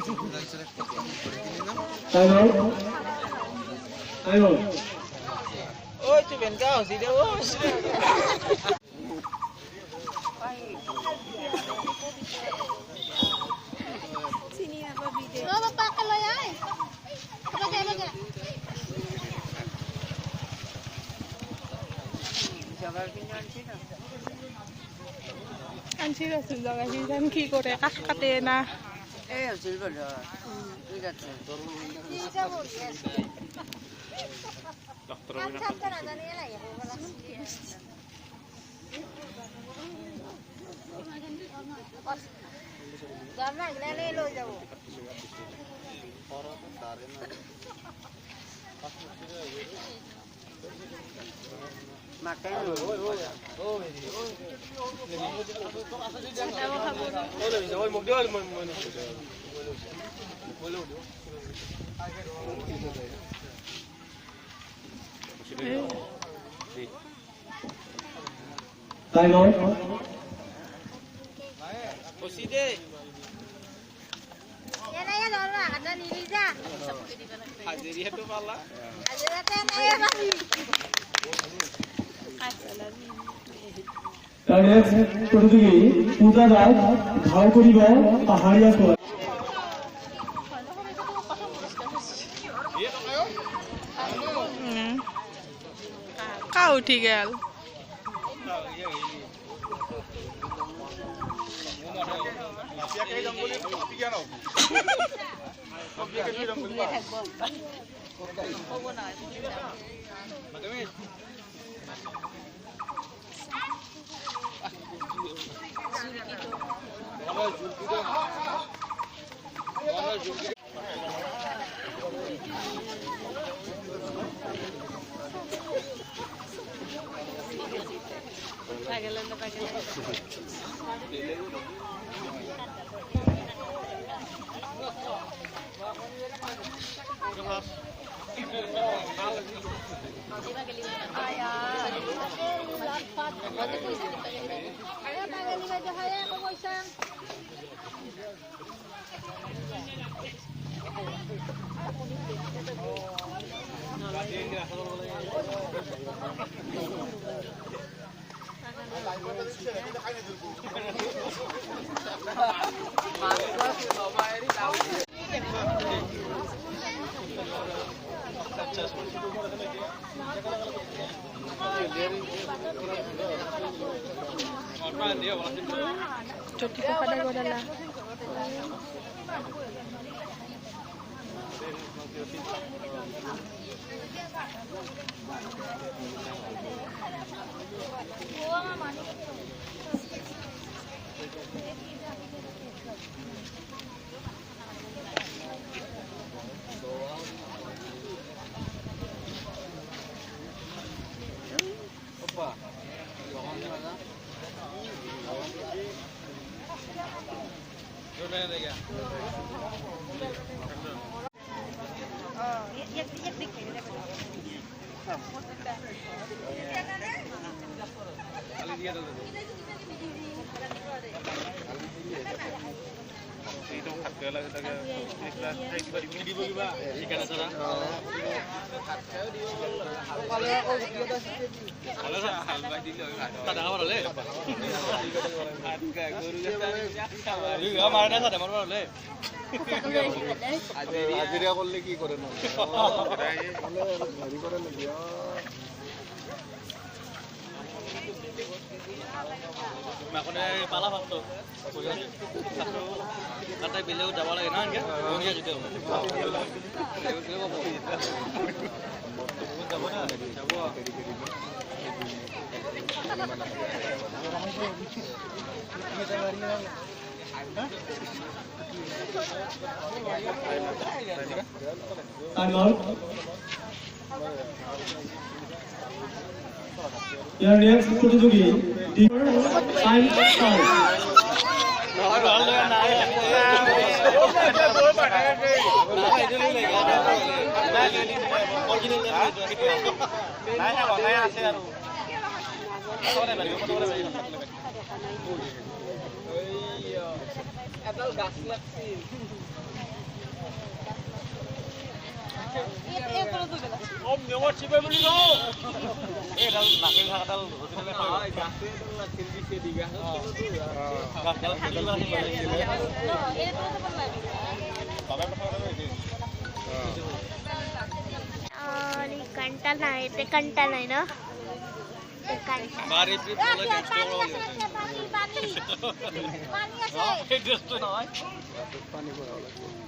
Ôi chú biển cao gì đâu ôi. Sini apa video? Oh, bapak kalau ya. Apa kayak apa? আনছি আছিল জাগা সিজান কি কৰে কাঠ কাটে না এই আছিল বলো ঠিক আছে পূজা রায় ধার করিব পাহাড়িয়া তোলা কা উঠি গেল Cuti kepada gue adalah হাজিরা করলে কি করে না পালা ভাবতো তাতে বেলেও যাব লাগে না এনেকে বনিয়া যদি যাব না যাব Your next প্রতিযোগী आणि कंटा नाही ते कंटा नाही ना ते कंटा बारी ट्रिप पाणी असे पाणी भरावं लागतं